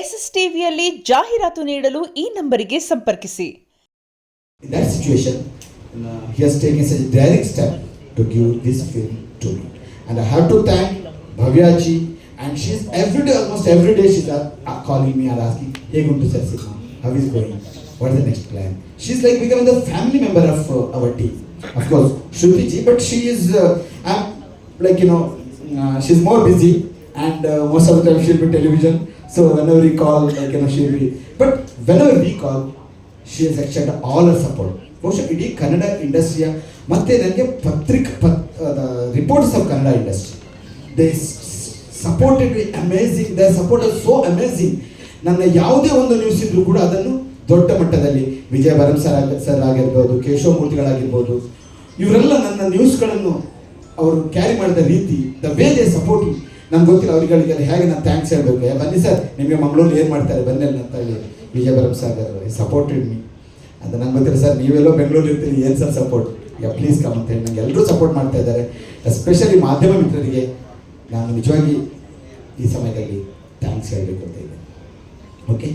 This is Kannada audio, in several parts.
ಎಸ್ಎಸ್ ಟಿವಿಯಲ್ಲಿ ಜಾಹೀರಾತು ನೀಡಲು ಈ ನಂಬರಿಗೆ ಸಂಪರ್ಕಿಸಿ. In that situation, he has taken such a daring step to give this film to me, and I have to thank Bhavya ji. And she's almost every day she's calling me and asking, "Hey, good to see you. How is it going? What is the next plan?" She's like becoming the family member of our team. Of course, Shruti ji, but she is, I'm like she's more busy, and most of the time she'll be television. So whenever we call, she'll be. But whenever we call, she has extended all her support. ಬಹುಶಃ ಇಡೀ ಕನ್ನಡ ಇಂಡಸ್ಟ್ರಿಯ ಮತ್ತೆ ನನಗೆ reports of Kannada industry, they supported me amazing. They support so amazing. ನನ್ನ ಯಾವುದೇ ಒಂದು ನ್ಯೂಸ್ ಇದ್ರೂ ಕೂಡ ಅದನ್ನು ದೊಡ್ಡ ಮಟ್ಟದಲ್ಲಿ ವಿಜಯ ಭರಮ್ ಸರ್ ಆಗಿರ್ಬೋದು, ಕೇಶವ ಮೂರ್ತಿಗಳಾಗಿರ್ಬೋದು, ಇವರೆಲ್ಲ ನನ್ನ ನ್ಯೂಸ್ಗಳನ್ನು ಅವರು ಕ್ಯಾರಿ ಮಾಡಿದ ರೀತಿ, ದ ವೇ ದೇ ಸಪೋರ್ಟಿಂಗ್, ನಮ್ಗೆ ಗೊತ್ತಿಲ್ಲ ಅವರಿಗೆಲ್ಲ ಹೇಗೆ ನಾನು ಥ್ಯಾಂಕ್ಸ್ ಹೇಳಬೇಕು. ಬನ್ನಿ ಸರ್, ನಿಮಗೆ ಮಂಗಳೂರು ಏನು ಮಾಡ್ತಾರೆ ಬನ್ನಿ ಅಂತ ಹೇಳಿ ವಿಜಯ ಭರಮ್ ಸಾಗರ್ ಸಪೋರ್ಟೆಡ್ ಮೀ ಅಂತ. ನಂಗೆ ಗೊತ್ತಿಲ್ಲ ಸರ್, ನೀವೆಲ್ಲೋ ಬೆಂಗಳೂರು ಇರ್ತೀರಿ, ಏನು ಸರ್ ಸಪೋರ್ಟ್, ಪ್ಲೀಸ್ ಕಮ್ ಅಂತ ಹೇಳಿ ನಂಗೆ ಎಲ್ಲರೂ ಸಪೋರ್ಟ್ ಮಾಡ್ತಾ ಇದ್ದಾರೆ. ಎಸ್ಪೆಷಲಿ ಮಾಧ್ಯಮ ಮಿತ್ರರಿಗೆ ನಾನು ನಿಜವಾಗಿ ಈ ಸಮಯದಲ್ಲಿ ಥ್ಯಾಂಕ್ಸ್ ಹೇಳಬೇಕು ಅಂತ ಇದೆ. ಓಕೆ,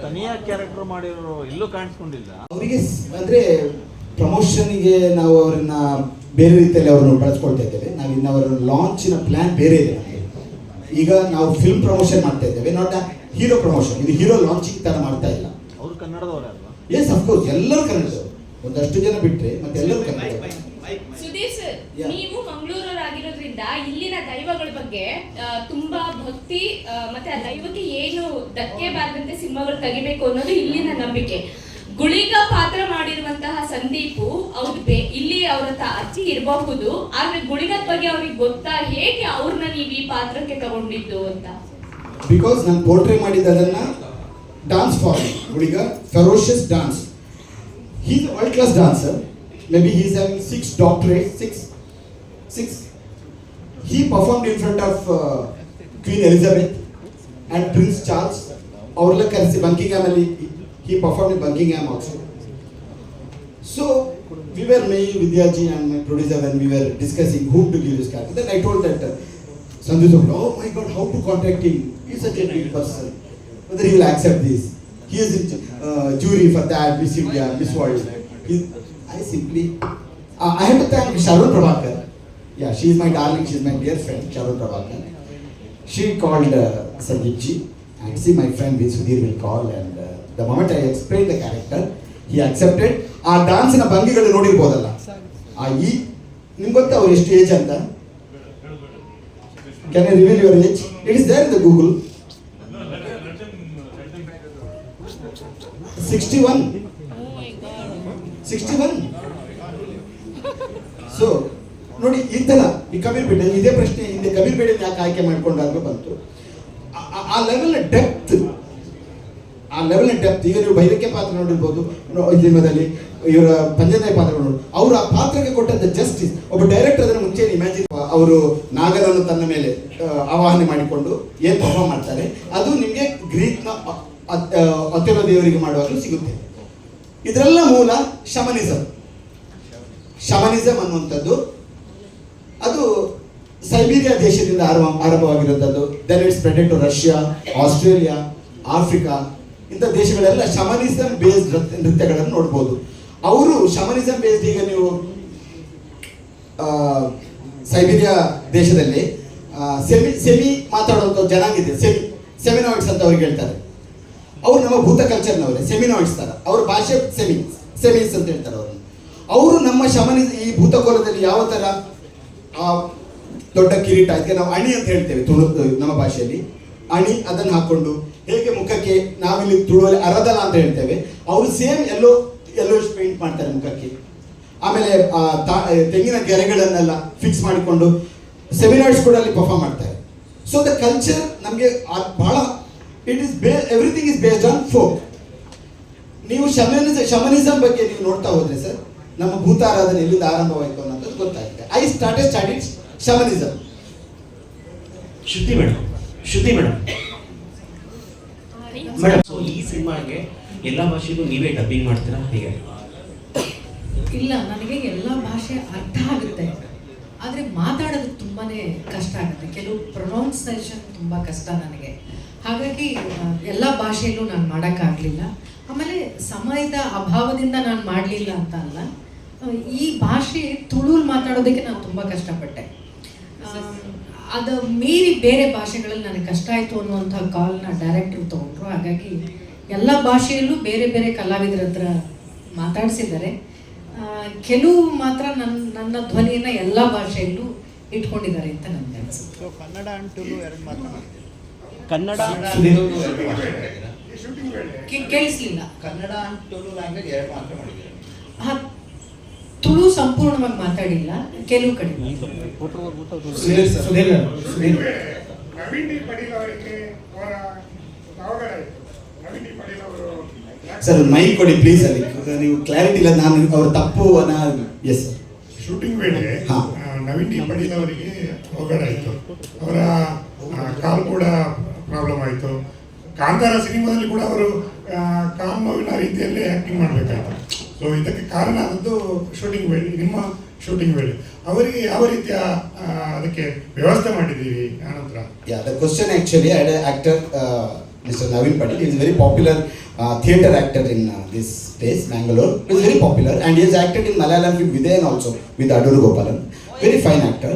ತನಿಯಾ ಕ್ಯಾರೆಕ್ಟರ್ ಮಾಡಿರೋ ಎಲ್ಲೂ ಕಾಣಿಸ್ಕೊಂಡಿಲ್ಲ ಅವರಿಗೆ. ಅಂದರೆ ಪ್ರಮೋಷನ್ಗೆ ನಾವು ಅವರನ್ನ ಬೇರೆ ರೀತಿಯಲ್ಲಿ ಅವ್ರನ್ನ ಬಳಸ್ಕೊಳ್ತಾ ಇದ್ದೇವೆ. ನಾವು ಇನ್ನು ಅವರ ಲಾಂಚಿನ ಪ್ಲ್ಯಾನ್ ಬೇರೆ ಇದೆ ನಮಗೆ. ಈಗ ನಾವು ಫಿಲ್ಮ್ ಪ್ರಮೋಷನ್ ಮಾಡ್ತಾ ಇದ್ದೇವೆ, ನಾಟ್ ಹೀರೋ ಪ್ರಮೋಷನ್. ಇದು ಹೀರೋ ಲಾಂಚಿಂಗ್ ಥರ ಮಾಡ್ತಾ ಇಲ್ಲ. ಅವರು ಕನ್ನಡದವರೇ ಅಲ್ವಾ? ಎಸ್, ಅಫ್ಕೋರ್ಸ್ ಎಲ್ಲರೂ ಕನ್ನಡದವರು, ಒಂದಷ್ಟು ಜನ ಬಿಟ್ಟರೆ ಮತ್ತೆ ಎಲ್ಲರೂ ಕನ್ನಡ. ಸುಧೀರ್ ಸರ್, ನೀವು ಮಂಗಳೂರವರಾಗಿರೋದ್ರಿಂದ ಇಲ್ಲಿನ ದೈವಗಳ ಬಗ್ಗೆ ತುಂಬಾ ಭಕ್ತಿ ಮತ್ತೆ ಆ ದೈವಕ್ಕೆ ಏನು ಧಕ್ಕೆ ಬಾರದಂತೆ ಸಿನಿಮಾಗಳು ತೆಗಿಬೇಕು ಅನ್ನೋದು ಇಲ್ಲಿನ ನಂಬಿಕೆ. ಗುಳಿಗ ಪಾತ್ರ ಮಾಡಿರುವಂತಹ ಸಂದೀಪು ಇಲ್ಲಿ ಅವರ ಅಜ್ಜಿ ಇರಬಹುದು, ಆದ್ರೆ ಗುಳಿಗದ ಬಗ್ಗೆ ಅವ್ರಿಗೆ ಗೊತ್ತಾ? ಹೇಗೆ ಅವ್ರನ್ನ ನೀವು ಈ ಪಾತ್ರಕ್ಕೆ ತಗೊಂಡಿದ್ದು ಅಂತ? ಬಿಕಾಸ್ ನಾನು ಪೋರ್ಟ್ರೇ ಮಾಡಿದ್ದನ್ನ dance form, Guliga ferocious dance. He is world class dancer. Maybe he is having 6 doctorates. Six. He performed in front of Queen Elizabeth and Prince Charles. Aurla karisi Buckingham alli he performed in Buckingham also. So we were, me, Vidya ji and my producer, when we were discussing whom to give this character, then I told that Sandhu said, "Oh my God, how to contact him? He is such a big person. Whether he will accept this? He is in jury for that Miss India, Miss World." I have to thank Sharon Prabhakar. Yeah, she is my darling, she is my dear friend, Sharon Prabhakar. She called Sandeep ji, and see my friend Sudhir will call, and the moment I explained the character, he accepted. ಆ ಡಾನ್ಸಿನ ಭಂಗಿಗಳು ನೋಡಿರ್ಬೋದಲ್ಲ, ನಿಮ್ಗೆ ಗೊತ್ತಾ ಅವ್ರು ಎಷ್ಟು ಏಜ್ ಅಂತ? Can I reveal your age? It is there in the Google. 61. 61. So ನೋಡಿ, ಈ ಥರ ಈ ಕಬೀರ್ ಬೇಡ, ಇದೇ ಪ್ರಶ್ನೆ ಹಿಂದೆ ಕಬೀರ್ ಬೇಡ ಯಾಕೆ ಆಯ್ಕೆ ಮಾಡ್ಕೊಂಡಾಗ ಬಂತು. ಆ ಲೆವೆಲ್ನ ಡೆಪ್ತ್, ಈಗ ನೀವು ಭೈರಕ್ಕೆ ಪಾತ್ರ ನೋಡಿರ್ಬೋದು ಈ ಸಿನಿಮಾದಲ್ಲಿ, ಇವರ ಪಂಜನಾಯ ಪಾತ್ರ ನೋಡಿ, ಅವರು ಆ ಪಾತ್ರಕ್ಕೆ ಕೊಟ್ಟಂತ ಜಸ್ಟಿಸ್. ಒಬ್ಬ ಡೈರೆಕ್ಟರ್ ಅದನ್ನು ಮುಂಚೆ ಇಮ್ಯಾಜಿನ್, ಅವರು ನಾಗರನ್ನು ತನ್ನ ಮೇಲೆ ಆವಾಹನೆ ಮಾಡಿಕೊಂಡು ಏನು ಪರ್ಫಾರ್ಮ್ ಮಾಡ್ತಾರೆ, ಅದು ನಿಮಗೆ ಗ್ರೀಕ್ನ ಅಥೆಲೋ ದೇವರಿಗೆ ಮಾಡುವಾಗಲೂ ಸಿಗುತ್ತೆ. ಇದರೆಲ್ಲ ಮೂಲ ಶಮನಿಸಮ್ ಅನ್ನುವಂಥದ್ದು. ಅದು ಸೈಬೀರಿಯಾ ದೇಶದಿಂದ ಆರಂಭವಾಗಿರುವಂಥದ್ದು. Then it's spreaded to Russia, Australia, Africa, ಇಂಥ ದೇಶಗಳೆಲ್ಲ ಶಮನಿಸಮ್ ಬೇಸ್ಡ್ ನೃತ್ಯಗಳನ್ನು ನೋಡ್ಬೋದು. ಅವರು ಶಮನಿಸಮ್ ಬೇಸ್ಡ್, ಈಗ ನೀವು ಸೈಬೀರಿಯಾ ದೇಶದಲ್ಲಿ ಸೆಮಿ ಮಾತಾಡುವಂಥ ಜನಾಂಗ ಇದೆ, ಸೆಮಿನಾಯ್ಡ್ಸ್ ಅಂತ ಅವ್ರಿಗೆ ಹೇಳ್ತಾರೆ. ಅವ್ರು ನಮ್ಮ ಭೂತ ಕಲ್ಚರ್ನವರೇ, ಸೆಮಿನಾಯ್ಡ್ಸ್ ಥರ ಅವ್ರ ಭಾಷೆ ಸೆಮೀಸ್ ಅಂತ ಹೇಳ್ತಾರೆ ಅವ್ರನ್ನ. ಅವರು ನಮ್ಮ ಈ ಭೂತಕೋಲದಲ್ಲಿ ಯಾವ ಥರ ದೊಡ್ಡ ಕಿರೀಟ, ಅದಕ್ಕೆ ನಾವು ಅಣಿ ಅಂತ ಹೇಳ್ತೇವೆ ನಮ್ಮ ಭಾಷೆಯಲ್ಲಿ, ಅಣಿ ಅದನ್ನು ಹಾಕ್ಕೊಂಡು ಹೇಗೆ ಮುಖಕ್ಕೆ, ನಾವಿಲ್ಲಿ ತುಳುವಲ್ಲಿ ಅರದಲ ಅಂತ ಹೇಳ್ತೇವೆ, ಅವರು ಸೇಮ್ ಎಲ್ಲೋ ಪೇಂಟ್ ಮಾಡ್ತಾರೆ ಮುಖಕ್ಕೆ. ಆಮೇಲೆ ತೆಂಗಿನ ಗೆರೆಗಳನ್ನೆಲ್ಲ ಫಿಕ್ಸ್ ಮಾಡಿಕೊಂಡು ಸೆಮಿನಾಯ್ಡ್ಸ್ ಕೂಡ ಅಲ್ಲಿ ಪರ್ಫಾರ್ಮ್ ಮಾಡ್ತಾರೆ. ಸೊ ದ ಕಲ್ಚರ್ ನಮಗೆ ಬಹಳ, everything is based on folk. ನೀವು ಶಮನಿಸಮ್ ಬಗ್ಗೆ ನೀವು ನೋಡ್ತಾ ಹೋದ್ರೆ ಸರ್, ನಮ್ಮ ಭೂತಾರಾಧನೆ ಎಲ್ಲಿಂದ ಆರಂಭವಾಯಿತು ಅನ್ನೋದು ಗೊತ್ತಾಗುತ್ತೆ. I started studies shamanism. Shruti madam, so ಈ ಸಿನಿಮಾಗೆ ಎಲ್ಲ ಭಾಷೆಗೂ ನೀವೇ ಡಬ್ಬಿಂಗ್ ಮಾಡ್ತೀರಾ ಹೇಗೆ? ಇಲ್ಲ, ನನಗೆ ಎಲ್ಲ ಭಾಷೆ ಅರ್ಥ ಆಗುತ್ತೆ, ಆದರೆ ಮಾತಾಡೋದು ತುಂಬ ತುಂಬಾ ಕಷ್ಟ ಆಗುತ್ತೆ. ಕೆಲವು ಪ್ರೊನೌನ್ಸೇಷನ್ ತುಂಬ ಕಷ್ಟ ನನಗೆ. ಹಾಗಾಗಿ ಎಲ್ಲ ಭಾಷೆಯಲ್ಲೂ ನಾನು ಮಾಡೋಕ್ಕಾಗಲಿಲ್ಲ. ಆಮೇಲೆ ಸಮಯದ ಅಭಾವದಿಂದ ನಾನು ಮಾಡಲಿಲ್ಲ ಅಂತ ಅಲ್ಲ, ಈ ಭಾಷೆ ತುಳುಲ್ ಮಾತಾಡೋದಕ್ಕೆ ನಾನು ತುಂಬ ಕಷ್ಟಪಟ್ಟೆ. ಅದು ಮೀರಿ ಬೇರೆ ಭಾಷೆಗಳಲ್ಲಿ ನನಗೆ ಕಷ್ಟ ಆಯಿತು ಅನ್ನುವಂಥ ಕಾಲ್ನ ಡೈರೆಕ್ಟ್ರು ತೊಗೊಂಡ್ರು. ಹಾಗಾಗಿ ಎಲ್ಲ ಭಾಷೆಯಲ್ಲೂ ಬೇರೆ ಬೇರೆ ಕಲಾವಿದರ ಹತ್ರ ಮಾತಾಡಿಸಿದ್ದಾರೆ. ಕೆಲವು ಮಾತ್ರ ನನ್ನ ಧ್ವನಿಯನ್ನು ಎಲ್ಲ ಭಾಷೆಯಲ್ಲೂ ಇಟ್ಕೊಂಡಿದ್ದಾರೆ ಅಂತ ನನಗೆ ಅನಿಸುತ್ತೆ. ಕನ್ನಡ ಅಂಡ್ ತುಳು ಎರಡು ಮಾತಾಡ್ತಾರೆ. ಕನ್ನಡ ಕೇಳಿಸ್ಲಿಲ್ಲ. ಕನ್ನಡ ಅಂಡ್ ತುಳು ಲ್ಯಾಂಗ್ವೇಜ್ ಎರಡು ಮಾತ್ರ ಮಾಡಿದ್ದಾರೆ. ಹಾಂ, ತುಳು ಸಂಪೂರ್ಣವಾಗಿ ಮಾತಾಡಿಲ್ಲ, ಕೆಲವು ಕಡೆ. ನವೀನ್ ಡಿ ಪಟೇಲ್ ಅವರಿಗೆ ಅವರ ಅವಘಡ ಆಯಿತು. ನವೀನ್ ಡಿ ಪಟೇಲ್ ಅವರು ಸರ್ ಮೈಕ್ ಕೊಡಿ ಪ್ಲೀಸ್. ಅಲ್ಲಿ ನೀವು ಕ್ಲಾರಿಟಿ ಇಲ್ಲ, ನಾನು ಅವ್ರ ತಪ್ಪು ಎಸ್ ಸರ್. ಶೂಟಿಂಗ್ ವೇಳೆ ನವೀನ್ ಡಿ ಪಟೇಲ್ ಅವರಿಗೆ ಅವಘಡ ಆಯಿತು. ಅವರ ಕಾಲು ಕೂಡ ಪ್ರಾಬ್ಲಮ್ ಆಯಿತು. ಕಾಂತಾರ ಸಿನಿಮಾದಲ್ಲಿ ಕೂಡ ಅವರು ಕಾಲು ನೋವಿನ ರೀತಿಯಲ್ಲಿ ಆ್ಯಕ್ಟಿಂಗ್ ಮಾಡಬೇಕಾಯಿತು. ಸೊ ಇದಕ್ಕೆ ಕಾರಣ ಆದದ್ದು ಶೂಟಿಂಗ್ ವೇಳೆ, ನಿಮ್ಮ ಶೂಟಿಂಗ್ ವೇಳೆ ಅವರಿಗೆ ಯಾವ ರೀತಿಯ ಅದಕ್ಕೆ ವ್ಯವಸ್ಥೆ ಮಾಡಿದ್ದೀವಿ ಆನಂತರ? Yeah, the question actually, I had an actor, Mr. Naveen Patil. He is a very popular theatre actor in this place, Bangalore. He is very popular and he has acted in Malayalam film Vidayan also with Aduru Gopalan. Very fine actor.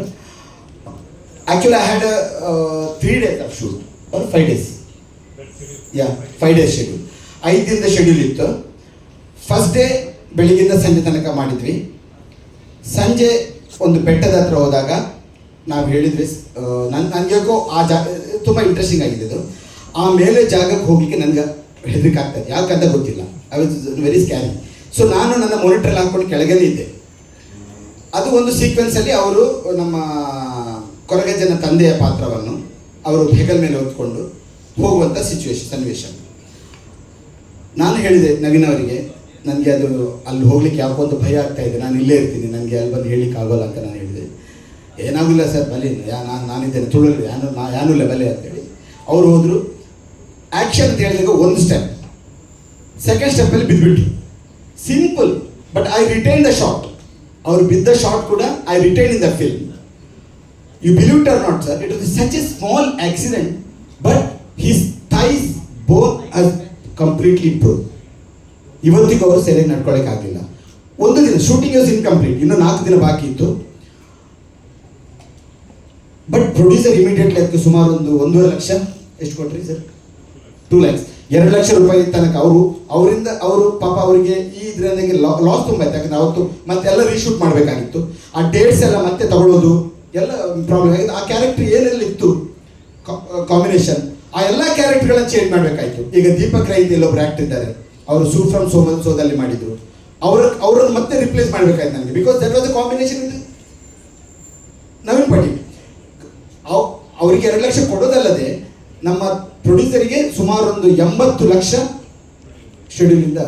Actually, I had a 3 days of shoot or 5 days. Yeah, 5 days schedule. 5 ದಿನದ ಶೆಡ್ಯೂಲ್ ಇತ್ತು. ಫಸ್ಟ್ ಡೇ ಬೆಳಿಗ್ಗೆಯಿಂದ ಸಂಜೆ ತನಕ ಮಾಡಿದ್ವಿ. ಸಂಜೆ ಒಂದು ಬೆಟ್ಟದ ಹತ್ರ ಹೋದಾಗ ನಾವು ಹೇಳಿದ್ವಿ, ನನಗೇಕೋ ಆ ಜಾಗ ತುಂಬ ಇಂಟ್ರೆಸ್ಟಿಂಗ್ ಆಗಿದೆ ಇದು. ಆ ಮೇಲೆ ಜಾಗಕ್ಕೆ ಹೋಗಲಿಕ್ಕೆ ನನಗೆ ಹೆದರಿಕೆ ಆಗ್ತದೆ, ಯಾಕಂತ ಗೊತ್ತಿಲ್ಲ. I was very scary. So ನಾನು ನನ್ನ ಮಾನಿಟ್ರಲ್ಲಿ ಹಾಕ್ಕೊಂಡು ಕೆಳಗಡೆ ಇದ್ದೆ. ಅದು ಒಂದು ಸೀಕ್ವೆನ್ಸಲ್ಲಿ ಅವರು ನಮ್ಮ ಕೊರಗಜ್ಜನ ತಂದೆಯ ಪಾತ್ರವನ್ನು ಅವರು ಹೆಗಲ ಮೇಲೆ ಹೊತ್ಕೊಂಡು ಹೋಗುವಂಥ ಸನ್ನಿವೇಶ. ನಾನು ಹೇಳಿದೆ ನವೀನ್ ಅವರಿಗೆ, ನನಗೆ ಅದು ಅಲ್ಲಿ ಹೋಗ್ಲಿಕ್ಕೆ ಯಾಕೋ ಒಂದು ಭಯ ಆಗ್ತಾ ಇದೆ, ನಾನು ಇಲ್ಲೇ ಇರ್ತೀನಿ, ನನಗೆ ಅಲ್ಲಿ ಬಂದು ಹೇಳಲಿಕ್ಕೆ ಆಗೋಲ್ಲ ಅಂತ ನಾನು ಹೇಳಿದೆ. ಏನಾಗಿಲ್ಲ ಸರ್, ಬಲಿ ನಾನಿದ್ದೇನೆ, ತುಳು ಯಾನೂ ಇಲ್ಲ ಬಲೆ ಅಂತೇಳಿ ಅವರು ಹೋದರು. ಆ್ಯಕ್ಷನ್ ಅಂತ ಹೇಳಿದಾಗ ಒಂದು ಸ್ಟೆಪ್, ಸೆಕೆಂಡ್ ಸ್ಟೆಪ್ಪಲ್ಲಿ ಬಿದ್ದುಬಿಟ್ರು. Simple, but I retain the shot. ಅವರು ಬಿದ್ದ ಶಾಟ್ ಕೂಡ I retain in the film. You believe it or not sir, it was such a small accident, but his thighs bone was completely broke. ಇವತ್ತಿಗೂ ಅವರು ಸರಿಯಾಗಿ ನಡ್ಕೊಳ್ಳೋಕೆ ಆಗಲಿಲ್ಲ. ಒಂದು ದಿನ ಶೂಟಿಂಗ್ ವಾಸ್ ಇನ್ಕಂಪ್ಲೀಟ್, ಇನ್ನೂ 4 ದಿನ ಬಾಕಿ ಇತ್ತು. ಬಟ್ ಪ್ರೊಡ್ಯೂಸರ್ ಇಮಿಡಿಯೇಟ್ಲಿ ಅದಕ್ಕೆ ಸುಮಾರು ಒಂದು 1.5 ಲಕ್ಷ ಎಷ್ಟು ಕೊಟ್ರಿ ಸರ್? 2 lakhs, 2 ಲಕ್ಷ ರೂಪಾಯಿ ತನಕ ಅವರಿಂದ ಪಾಪ ಅವರಿಗೆ ಈ ಇದರಿಂದ ಲಾಸ್ ತುಂಬ ಆಯ್ತು. ಯಾಕಂದ್ರೆ ಅವತ್ತು ಮತ್ತೆಲ್ಲ ರೀಶೂಟ್ ಮಾಡಬೇಕಾಗಿತ್ತು. ಆ ಡೇಟ್ಸ್ ಎಲ್ಲ ಮತ್ತೆ ತಗೊಳ್ಳೋದು ಎಲ್ಲ ಪ್ರಾಬ್ಲಮ್ ಆಗಿದೆ. ಆ ಕ್ಯಾರೆಕ್ಟರ್ ಏನೆಲ್ಲ ಇತ್ತು ಕಾಂಬಿನೇಷನ್, ಆ ಎಲ್ಲ ಕ್ಯಾರೆಕ್ಟರ್ಗಳನ್ನ ಚೇಂಜ್ ಮಾಡಬೇಕಾಯ್ತು. ಈಗ ದೀಪಕ್ ರೈ ಒಬ್ಬರು ಆ್ಯಕ್ಟರ್ ಇದ್ದಾರೆ, ಅವರು ಸೂ ಫ್ರಮ್ ಸೋದಲ್ಲಿ ಮಾಡಿದ್ರು. ಅವರನ್ನು ಮತ್ತೆ ರಿಪ್ಲೇಸ್ ಮಾಡಬೇಕಾಯ್ತು ನನಗೆ, because that was the combination with Naveen Patil. ಅವರಿಗೆ 2 ಲಕ್ಷ ಕೊಡೋದಲ್ಲದೆ ನಮ್ಮ ಪ್ರೊಡ್ಯೂಸರಿಗೆ ಸುಮಾರು ಒಂದು 80 ಲಕ್ಷ ಶೆಡ್ಯೂಲಿಂದ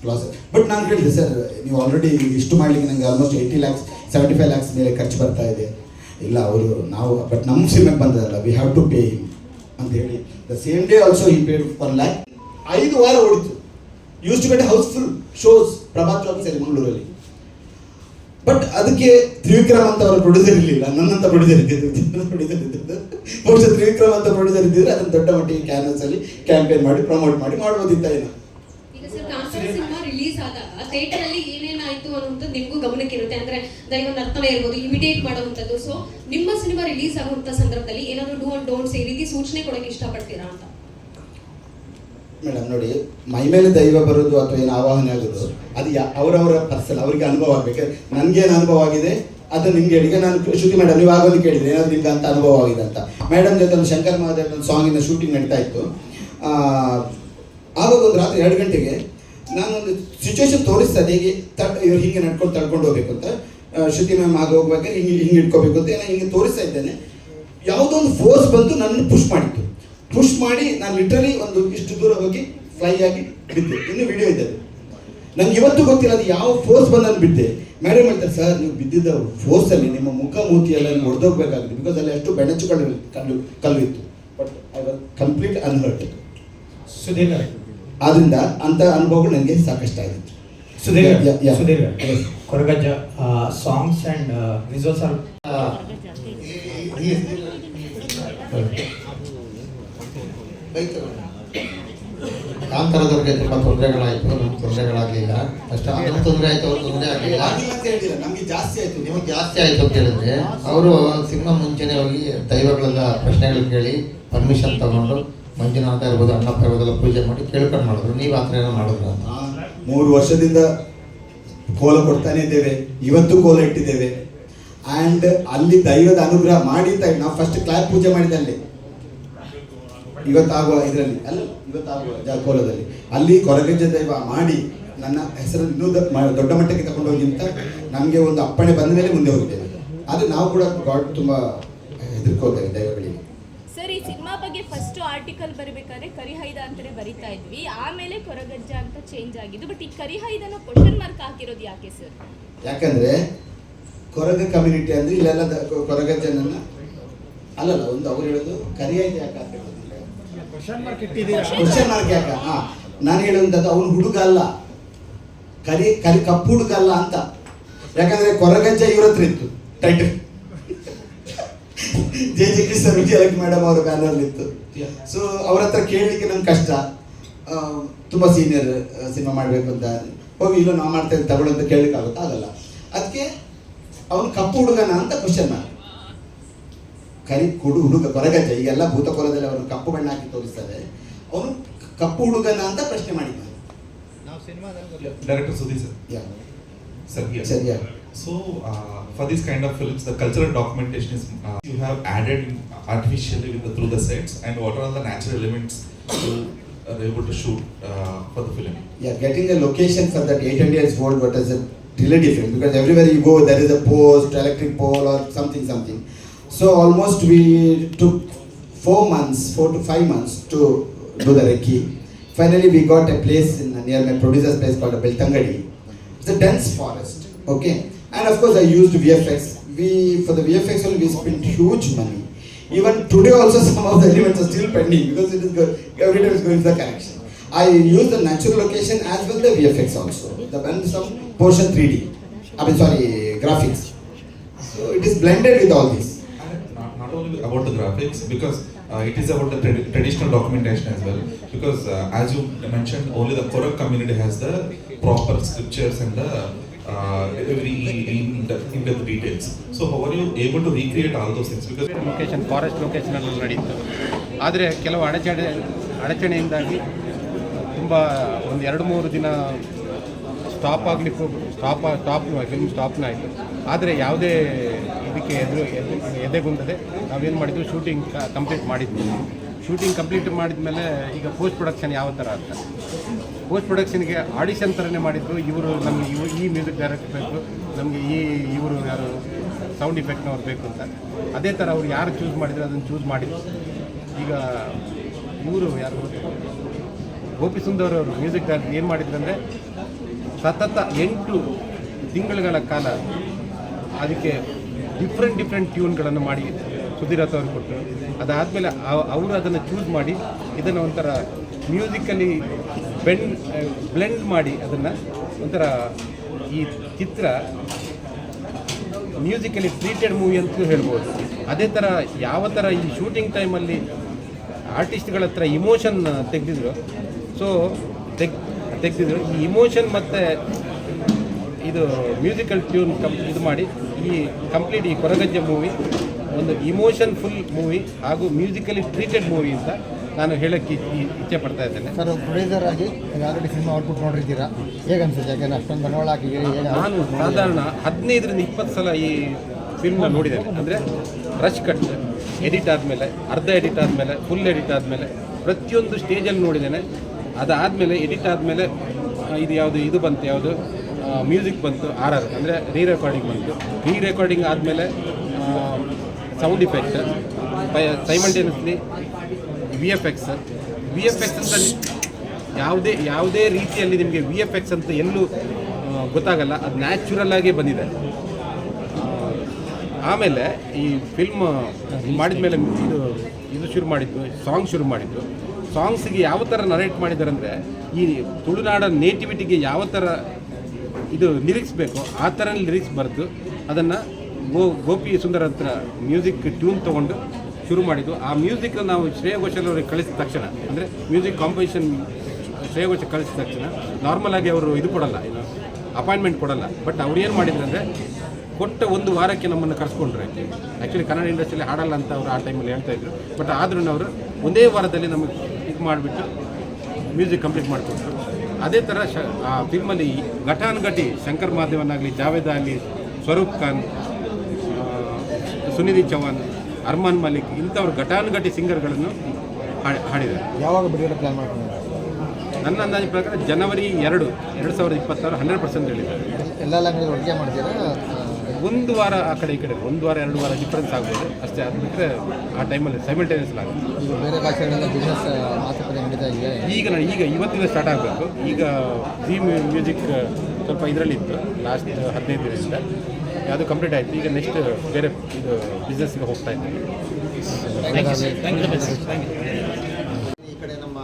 ಲಾಸ್. ಬಟ್ ನಾನು ಹೇಳಿದೆ ಸರ್, ನೀವು ಆಲ್ರೆಡಿ ಇಷ್ಟು ಮಾಡಲಿಕ್ಕೆ ನನಗೆ ಆಲ್ಮೋಸ್ಟ್ 80 lakhs 75 lakhs ಮೇಲೆ ಖರ್ಚು ಬರ್ತಾ ಇದೆ. ಇಲ್ಲ ನಾವು ಬಟ್ ನಮ್ಮ ಸಿನಿಮಾಗೆ ಬಂದದಲ್ಲ, we have to pay him ಅಂತ ಹೇಳಿ the same day also he paid 1 lakh. 5 ವಾರ ಓಡಿತು. Used to get houseful shows Prabhat ಲಾಕ್ಸಲ್ಲಿ ಮಂಗಳೂರಲ್ಲಿ. ಬಟ್ ಅದಕ್ಕೆ ತ್ರಿವಿಕ್ರಮ್ ಅಂತ ಅವರ ಪ್ರೊಡ್ಯೂಸರ್ ಇರಲಿಲ್ಲ, ನನ್ನಂತ ಪ್ರೊಡ್ಯೂಸರ್ ಇದ್ದಿದ್ದು. ಬಹುಶಃ ತ್ರಿವಿಕ್ರಮ್ ಅಂತ ಪ್ರೊಡ್ಯೂಸರ್ ಇದ್ದಿದ್ರೆ ಅದನ್ನು ದೊಡ್ಡ ಮಟ್ಟಿಗೆ ಕ್ಯಾನ್ವಸ್ ಅಲ್ಲಿ ಕ್ಯಾಂಪೇನ್ ಮಾಡಿ ಪ್ರಮೋಟ್ ಮಾಡ್ಬೋದಿತ್ತ ಏನೋ. ಈಗ ಸರ್ ಕಾಂತಾರ ಸಿನಿಮಾ ರಿಲೀಸ್ ಆದಾಗ ಥಿಯೇಟರ್ ಅಲ್ಲಿ ಏನೇನಾಯ್ತು ಅನ್ನೋದು ನಿಮಗೂ ಗಮನಕ್ಕೆ ಇರುತ್ತೆ. ಅಂದ್ರೆ ದೈವನ ಅರ್ಥನೇ ಇರ್ಬೋದು, ಇಮಿಟೇಟ್ ಮಾಡುವಂಥದ್ದು. ಸೊ ನಿಮ್ಮ ಸಿನಿಮಾ ರಿಲೀಸ್ ಆಗುವಂಥ ಸಂದರ್ಭದಲ್ಲಿ ಏನಾದರೂ ಡೂ ಅಂಡ್ ಡೋಂಟ್ಸ್ ಈ ರೀತಿ ಸೂಚನೆ ಕೊಡೋಕೆ ಇಷ್ಟಪಡ್ತೀರಾ ಅಂತ? ಮೇಡಮ್ ನೋಡಿ, ಮೈ ಮೇಲೆ ದೈವ ಬರೋದು ಅಥವಾ ಏನು ಆವಾಹನೆ ಆಗೋದು ಅದು ಅವರವರ ಪರ್ಸನ್, ಅವರಿಗೆ ಅನುಭವ ಆಗಬೇಕು. ನನಗೇನು ಅನುಭವ ಆಗಿದೆ ಅದು ನಿಮ್ಗೆ ಹೇಳಿ. ಈಗ ನಾನು ಶ್ರುತಿ ಮೇಡಮ್ ನೀವು ಆಗೋದು ಕೇಳಿದ್ರೆ ಏನಾದ್ರು ನಿಮ್ಗೆ ಅಂತ ಅನುಭವ ಆಗಿದೆ ಅಂತ. ಮೇಡಮ್ ಜೊತೆ ಒಂದು ಶಂಕರ್ ಮಹಾದೇವ್ ಒಂದು ಸಾಂಗಿನ ಶೂಟಿಂಗ್ ನಡೀತಾ ಇತ್ತು. ಆವಾಗ ಒಂದು ರಾತ್ರಿ 2 ಗಂಟೆಗೆ ನಾನೊಂದು ಸಿಚುವೇಶನ್ ತೋರಿಸ್ತದೆ, ಹೇಗೆ ಇವ್ರು ಹಿಂಗೆ ನಡ್ಕೊಂಡು ತಳ್ಕೊಂಡು ಹೋಗ್ಬೇಕು ಅಂತ. ಶ್ರುತಿ ಮ್ಯಾಮ್ ಆಗ ಹೋಗ್ಬೇಕಾದ್ರೆ ಹಿಂಗೆ ಇಟ್ಕೋಬೇಕು ಅಂತ ಹಿಂಗೆ ತೋರಿಸ್ತಾ ಇದ್ದೇನೆ. ಯಾವುದೋ ಒಂದು ಫೋರ್ಸ್ ಬಂದು ನನ್ನನ್ನು ಪುಷ್ ಮಾಡಿತ್ತು. ಪುಷ್ ಮಾಡಿ ನಾನು ಲಿಟ್ರಲಿ ಒಂದು ಇಷ್ಟು ದೂರ ಹೋಗಿ ಫ್ಲೈ ಆಗಿ ಬಿದ್ದೆ. ಇನ್ನೂ ವಿಡಿಯೋ ಇದೆ. ನನಗೆ ಇವತ್ತು ಗೊತ್ತಿಲ್ಲ ಅದು ಯಾವ ಫೋರ್ಸ್ ಬಂದು ನಾನು ಬಿದ್ದೆ. ಮೇಡಮ್ ಹೇಳ್ತಾರೆ, ಸರ್ ನೀವು ಬಿದ್ದಿದ್ದ ಫೋರ್ಸಲ್ಲಿ ನಿಮ್ಮ ಮುಖ ಮೂತಿ ಎಲ್ಲ ಹೊಡೆದೋಗ್ಬೇಕಾಗಿದೆ, ಬಿಕಾಸ್ ಅಲ್ಲಿ ಅಷ್ಟು ಬೆಣಚು ಕಲ್ಲು ಇತ್ತು. But I was complete unhurt. ಆದ್ರಿಂದ ಅಂಥ ಅನುಭವಗಳು ನನಗೆ ಸಾಕಷ್ಟು ಆಗಿತ್ತು. Koragajja songs and visuals are ಕಾಂತಾರದವ್ರಿಗೆ ತುಂಬ ತೊಂದರೆಗಳಾಯಿತು, ನಮ್ಗೆ ತೊಂದರೆಗಳಾಗಲಿಲ್ಲ. ಅಷ್ಟು ಅದನ್ನು ತೊಂದರೆ ಆಯಿತು, ಅವ್ರು ತೊಂದರೆ ಆಗಲಿಲ್ಲ. ಆಗಿಲ್ಲ ಅಂತ ಹೇಳಿಲ್ಲ, ನಮಗೆ ಜಾಸ್ತಿ ಆಯಿತು. ನಿಮಗೆ ಜಾಸ್ತಿ ಆಯಿತು ಅಂತ ಹೇಳಿದ್ರೆ ಅವರು ಸಿನಿಮಾ ಮುಂಚೆನೇ ಹೋಗಿ ದೈವಗಳೆಲ್ಲ ಪ್ರಶ್ನೆಗಳು ಕೇಳಿ ಪರ್ಮಿಷನ್ ತಗೊಂಡು ಮಂಜುನಾಥ ಇರ್ಬೋದು, ಅಣ್ಣಪ್ಪ ಇರ್ಬೋದೆಲ್ಲ ಪೂಜೆ ಮಾಡಿ ಕೇಳ್ಕೊಂಡು ಮಾಡಿದ್ರು. ನೀವು ಆ ಥರ ಏನೋ ಮಾಡಿದ್ರು ಅಂತ 3 ವರ್ಷದಿಂದ ಕೋಲ ಕೊಡ್ತಾನೆ ಇದ್ದೇವೆ, ಇವತ್ತು ಕೋಲ ಇಟ್ಟಿದ್ದೇವೆ. ಆ್ಯಂಡ್ ಅಲ್ಲಿ ದೈವದ ಅನುಗ್ರಹ ಮಾಡಿ ನಾವು ಫಸ್ಟ್ ಕ್ಲಾಪ್ ಪೂಜೆ ಮಾಡಿದ್ದೆ ಇವತ್ತಾಗುವ ಇದರಲ್ಲಿ ಅಲ್ಲ, ಇವತ್ತಾಗುವ ಕೋಲದಲ್ಲಿ ಅಲ್ಲಿ ಕೊರಗಜ್ಜ ದೈವ ಮಾಡಿ ನನ್ನ ಹೆಸರನ್ನು ಇನ್ನೂ ದೊಡ್ಡ ಮಟ್ಟಕ್ಕೆ ತಗೊಂಡು ಹೋಗಿ ಅಂತ ನಮಗೆ ಒಂದು ಅಪ್ಪಣೆ ಬಂದ ಮೇಲೆ ಮುಂದೆ ಹೋಗಿದ್ದೇವೆ. ಆದರೆ ನಾವು ಕೂಡ ಗಾಡ್ ತುಂಬ ಹೆದರ್ಕೋತೇವೆ ದೈವಗಳಿಗೆ. ಸರ್, ಈ ಸಿನಿಮಾ ಬಗ್ಗೆ ಫಸ್ಟ್ ಆರ್ಟಿಕಲ್ ಬರಬೇಕಾದ್ರೆ ಕರಿಹೈದ ಅಂತಾನೆ ಬರಿತಾ ಇದ್ವಿ, ಆಮೇಲೆ ಕೊರಗಜ್ಜ ಅಂತ ಚೇಂಜ್ ಆಗಿದ್ದು. ಬಟ್ ಈ ಕರಿಹೈದನ ಕ್ವಶನ್ ಮಾರ್ಕ್ ಹಾಕಿರೋದು ಯಾಕೆ ಸರ್? ಯಾಕಂದ್ರೆ ಕೊರಗ ಕಮ್ಯುನಿಟಿ ಅಂದ್ರೆ ಇಲ್ಲೆಲ್ಲ ಕೊರಗಜ್ಜನನ್ನ ಅಲ್ಲಲ್ಲ, ಒಂದು ಅವ್ರು ಹೇಳೋದು ಕರಿಹೈದ ಯಾಕೆ ಅಂತ ಹೇಳೋದಿಲ್ಲ, ಕ್ವಶನ್ ಮಾರ್ಕ್ ಯಾಕ. ನಾನು ಹೇಳುವಂಥದ್ದು ಅವನು ಹುಡುಗ ಅಲ್ಲ, ಕಪ್ಪು ಹುಡುಗ ಅಲ್ಲ ಅಂತ. ಯಾಕಂದ್ರೆ ಕೊರಗಜ್ಜ ಇವ್ರ ಹತ್ರ ಇತ್ತು title, J Krishna Vijayalakshmi madam ಅವರ ಬ್ಯಾನರ್ ಇತ್ತು. ಸೊ ಅವ್ರ ಹತ್ರ ಕೇಳಲಿಕ್ಕೆ ನಮ್ಗೆ ಕಷ್ಟ, ತುಂಬಾ ಸೀನಿಯರ್ ಸಿನಿಮಾ ಮಾಡಬೇಕು ಅಂತ ಹೋಗಿ ಇಲ್ಲ ನಾವು ಮಾಡ್ತೇವೆ ತಗೊಳ್ಳು ಅಂತ ಕೇಳಲಿಕ್ಕೆ ಆಗುತ್ತೆ, ಆಗಲ್ಲ. ಅದಕ್ಕೆ ಅವನು ಕಪ್ಪು ಹುಡುಗನ ಅಂತ ಕ್ವಶನ್ ಮಾರ್ಕ್. ಹುಡುಗ ಕೊರಗಜ್ಜ ಈಗೆಲ್ಲ ಭೂತಕೋಲದಲ್ಲಿ ಅವನು ಕಪ್ಪು ಬಣ್ಣ ಹಾಕಿ ತೋರಿಸ್ತಾರೆ, ಅವನು ಕಪ್ಪು ಹುಡುಗನ ಅಂತ ಪ್ರಶ್ನೆ ಮಾಡಿದ್ದಾನೆ. ನಾವು ಸಿನಿಮಾದಲ್ಲಿ Director Sudhi sir. Yeah. Sir, here. Sir, yeah. So, for these kind of films, the cultural documentation is you have added artificially through the sets, and what are the natural elements you are able to shoot for the film? Yeah, getting a location for that 800 years old, what is it really different, because everywhere you go there is a post, electric pole or something. So almost we took 4 to 5 months to do the recce. Finally we got a place near my producer's place called Beltangadi. It's a dense forest, okay, and of course I used VFX. For the VFX only we spent huge money. Even today also some of the elements are still pending because it is every time is going to the correction. I use the natural location as well the VFX also. And some portion 3D. Graphics. So it is blended with all this. Not only about the graphics, because it is about the traditional documentation as well. Because as you mentioned, only the Korak community has the proper scriptures and the every in-depth details. So how are you able to recreate all those things? Because location forest ಲೊಕೇಶನಲ್ಲಿ ನಡೀತು, ಆದರೆ ಕೆಲವು ಅಡಚಣೆಯಿಂದಾಗಿ ತುಂಬ ಒಂದು 2-3 ದಿನ ಫಿಲ್ಮ್ ಸ್ಟಾಪ್ನ ಆಯಿತು. ಆದರೆ ಯಾವುದೇ ಇದಕ್ಕೆ ಎದೆಗುಂದದೆ ನಾವೇನು ಮಾಡಿದ್ವಿ, ಶೂಟಿಂಗ್ ಕಂಪ್ಲೀಟ್ ಮಾಡಿದ್ವಿ. ಶೂಟಿಂಗ್ ಕಂಪ್ಲೀಟ್ ಮಾಡಿದ ಮೇಲೆ ಈಗ ಪೋಸ್ಟ್ ಪ್ರೊಡಕ್ಷನ್ ಯಾವ ಥರ ಅಂತ, ಪೋಸ್ಟ್ ಪ್ರೊಡಕ್ಷನ್ಗೆ ಆಡಿಷನ್ ಥರನೇ ಮಾಡಿದ್ರು. ಇವರು ನಮಗೆ ಈ ಮ್ಯೂಸಿಕ್ ಡೈರೆಕ್ಟರ್ ಬೇಕು, ನಮಗೆ ಇವರು ಯಾರು ಸೌಂಡ್ ಇಫೆಕ್ಟ್ನವ್ರು ಬೇಕು ಅಂತ. ಅದೇ ಥರ ಅವ್ರು ಯಾರು ಚೂಸ್ ಮಾಡಿದ್ರು ಅದನ್ನು ಚೂಸ್ ಮಾಡಿದ್ರು. ಈಗ ಇವರು ಯಾರು ಗೋಪಿ ಸುಂದರ್ ಅವರು ಮ್ಯೂಸಿಕ್ ಡೈರೆಕ್ಟರ್ ಏನು ಮಾಡಿದ್ರು ಅಂದರೆ ಸತತ 8 ತಿಂಗಳುಗಳ ಕಾಲ ಅದಕ್ಕೆ ಡಿಫ್ರೆಂಟ್ ಟ್ಯೂನ್ಗಳನ್ನು ಮಾಡಿ ಸುಧೀರತ್ ಅವ್ರಿಗೆ ಕೊಟ್ಟರು. ಅದಾದಮೇಲೆ ಅವರು ಅದನ್ನು ಚೂಸ್ ಮಾಡಿ ಇದನ್ನು ಒಂಥರ ಮ್ಯೂಸಿಕಲಿ ಬ್ಲೆಂಡ್ ಮಾಡಿ ಅದನ್ನು ಒಂಥರ ಈ ಚಿತ್ರ ಮ್ಯೂಸಿಕಲಿ ಟ್ರೀಟೆಡ್ ಮೂವಿ ಅಂತಲೂ ಹೇಳ್ಬೋದು. ಅದೇ ಥರ ಯಾವ ಥರ ಈ ಶೂಟಿಂಗ್ ಟೈಮಲ್ಲಿ ಆರ್ಟಿಸ್ಟ್ಗಳ ಹತ್ರ ಇಮೋಷನ್ ತೆಗೆದಿದ್ರು. ಸೊ ತೆಗೆದಿದ್ರು ಈ ಇಮೋಷನ್ ಮತ್ತು ಇದು ಮ್ಯೂಸಿಕಲ್ ಟ್ಯೂನ್ ಇದು ಮಾಡಿ ಈ ಕಂಪ್ಲೀಟ್ ಈ ಕೊರಗಜ್ಜೆ ಮೂವಿ ಒಂದು ಇಮೋಷನ್ ಫುಲ್ ಮೂವಿ ಹಾಗೂ ಮ್ಯೂಸಿಕಲಿ ಟ್ರೀಟೆಡ್ ಮೂವಿ ಅಂತ ನಾನು ಹೇಳೋಕ್ಕೆ ಇಚ್ಛೆ ಪಡ್ತಾ ಇದ್ದೇನೆ. ಸರ್, ಪ್ರೊಡ್ಯೂಸರ್ ಆಗಿ ಆಲ್ರೆಡಿ ಸಿನಿಮಾ ಔಟ್ಪುಟ್ ನೋಡಿರ್ತೀರಾ, ಹೇಗೆ ಅನ್ಸುತ್ತೆ? ಯಾಕೆಂದರೆ ಅಷ್ಟೊಂದು ಬಂಡವಾಳ ಹಾಕಿದ್ದೀರಿ. ನಾನು ಸಾಧಾರಣ 15ರಿಂದ 20 ಸಲ ಈ ಫಿಲ್ಮ್ನ ನೋಡಿದ್ದೇನೆ. ಅಂದರೆ ರಶ್ ಕಟ್, ಎಡಿಟ್ ಆದಮೇಲೆ, ಅರ್ಧ ಎಡಿಟ್ ಆದಮೇಲೆ, ಫುಲ್ ಎಡಿಟ್ ಆದಮೇಲೆ ಪ್ರತಿಯೊಂದು ಸ್ಟೇಜಲ್ಲಿ ನೋಡಿದ್ದೇನೆ. ಅದಾದಮೇಲೆ ಎಡಿಟ್ ಆದಮೇಲೆ ಇದು ಬಂತು, ಯಾವುದು ಮ್ಯೂಸಿಕ್ ಬಂತು, RR ಅಂದರೆ ರೀ ರೆಕಾರ್ಡಿಂಗ್ ಬಂತು. ರೀ ರೆಕಾರ್ಡಿಂಗ್ ಆದಮೇಲೆ ಸೌಂಡ್ ಇಫೆಕ್ಟ್, ಸೈಮಲ್ಟೇನಿಯಸ್ಲಿ VFX ಅಂತ ಯಾವುದೇ ರೀತಿಯಲ್ಲಿ ನಿಮಗೆ VFX ಅಂತ ಎಲ್ಲೂ ಗೊತ್ತಾಗಲ್ಲ, ಅದು ನ್ಯಾಚುರಲ್ ಆಗೇ ಬಂದಿದೆ. ಆಮೇಲೆ ಈ ಫಿಲ್ಮ್ ಮಾಡಿದ ಮೇಲೆ ಇದು ಶುರು ಮಾಡಿದ್ದು, ಸಾಂಗ್ ಶುರು ಮಾಡಿದ್ದು. ಸಾಂಗ್ಸಿಗೆ ಯಾವ ಥರ ನರೇಟ್ ಮಾಡಿದ್ದಾರೆ ಅಂದರೆ ಈ ತುಳುನಾಡ ನೇಟಿವಿಟಿಗೆ ಯಾವ ಥರ ಇದು ಲಿರಿಕ್ಸ್ ಬೇಕೋ ಆ ಥರ ಲಿರಿಕ್ಸ್ ಬರೆದು ಅದನ್ನು ಗೋಪಿ ಸುಂದರ್ ಹತ್ರ ಮ್ಯೂಸಿಕ್ ಟ್ಯೂನ್ ತೊಗೊಂಡು ಶುರು ಮಾಡಿದ್ದು. ಆ ಮ್ಯೂಸಿಕ್ನ ನಾವು ಶ್ರೇಯಾ ಘೋಷಾಲ್ ಅವರಿಗೆ ಕಳಿಸಿದ ತಕ್ಷಣ, ಅಂದರೆ ಮ್ಯೂಸಿಕ್ ಕಾಂಪೋಸಿಷನ್ ಶ್ರೇಯಾ ಘೋಷಾಲ್ ಕಳಿಸಿದ ತಕ್ಷಣ ನಾರ್ಮಲಾಗಿ ಅವರು ಇದು ಕೊಡಲ್ಲ, ಏನು ಅಪಾಯಿಂಟ್ಮೆಂಟ್ ಕೊಡಲ್ಲ. ಬಟ್ ಅವ್ರು ಏನು ಮಾಡಿದ್ರು ಅಂದರೆ ಕೊಟ್ಟ 1 ವಾರಕ್ಕೆ ನಮ್ಮನ್ನು ಕರೆಸ್ಕೊಂಡ್ರೆ. ಆ್ಯಕ್ಚುಲಿ ಕನ್ನಡ ಇಂಡಸ್ಟ್ರಿಯಲ್ಲಿ ಹಾಡಲ್ಲ ಅಂತ ಅವರು ಆ ಟೈಮಲ್ಲಿ ಹೇಳ್ತಾಯಿದ್ರು. ಬಟ್ ಆದ್ರೂ ಅವರು ಒಂದೇ ವಾರದಲ್ಲಿ ನಮಗೆ ಇದು ಮಾಡಿಬಿಟ್ಟು ಮ್ಯೂಸಿಕ್ ಕಂಪ್ಲೀಟ್ ಮಾಡಿಕೊಟ್ರು. ಅದೇ ಥರ ಆ ಫಿಲ್ಮಲ್ಲಿ ಘಟಾನುಘಟಿ ಶಂಕರ್ ಮಹಾದೇವನ್ ಜಾವೇದ ಅಲಿ, ಸ್ವರೂಪ್ ಖಾನ್, ಸುನಿಧಿ ಚೌಹಾನ್, ಅರ್ಮಾನ್ ಮಲಿಕ್ ಇಂಥವ್ರು ಘಟಾನುಘಟಿ ಸಿಂಗರ್ಗಳನ್ನು ಹಾಡಿದ್ದಾರೆ. ಯಾವಾಗ ಬಿಡುಗಡೆ ಪ್ಲಾನ್ ಮಾಡ್ಕೊಂಡಿದ್ದಾರೆ? ನನ್ನ ಅಂದಾಜು ಪ್ರಕಾರ ಜನವರಿ 2, 2026 100% ಹೇಳಿದ್ದಾರೆ. ಎಲ್ಲ ಲ್ಯಾಂಗ್ವೇಜ್ ಒಟ್ಟಿಗೆ ಮಾಡ್ತೀರಾ? 1 ವಾರ ಆ ಕಡೆ ಈ ಕಡೆ, 1 ವಾರ 2 ವಾರ ಡಿಫ್ರೆನ್ಸ್ ಆಗ್ಬೋದು ಅಷ್ಟೇ. ಅದು ಬಿಟ್ಟರೆ ಆ ಟೈಮಲ್ಲಿ ಸೈಮಲ್ಟೇನಿಯಸ್ ಆಗುತ್ತೆ. ಈಗ ಬೇರೆ ಭಾಷೆಗಳೆಲ್ಲ ಬಿಸ್ನೆಸ್ ಮಾತುಕತೆ ನಡೀತಾ ಇದೆ. ಈಗ ಇವತ್ತಿಂದ ಸ್ಟಾರ್ಟ್ ಆಗಬೇಕು. ಈಗ ಜಿ ಮ್ಯೂಸಿಕ್ ಸ್ವಲ್ಪ ಇದರಲ್ಲಿತ್ತು ಲಾಸ್ಟ್ 15 ದಿನದಿಂದ, ಅದು ಕಂಪ್ಲೀಟ್ ಆಯಿತು. ಈಗ ನೆಕ್ಸ್ಟ್ ಬೇರೆ ಇದು ಬಿಸ್ನೆಸ್ಗೆ ಹೋಗ್ತಾ ಇದ್ದಾರೆ. ಈ ಕಡೆ ನಮ್ಮ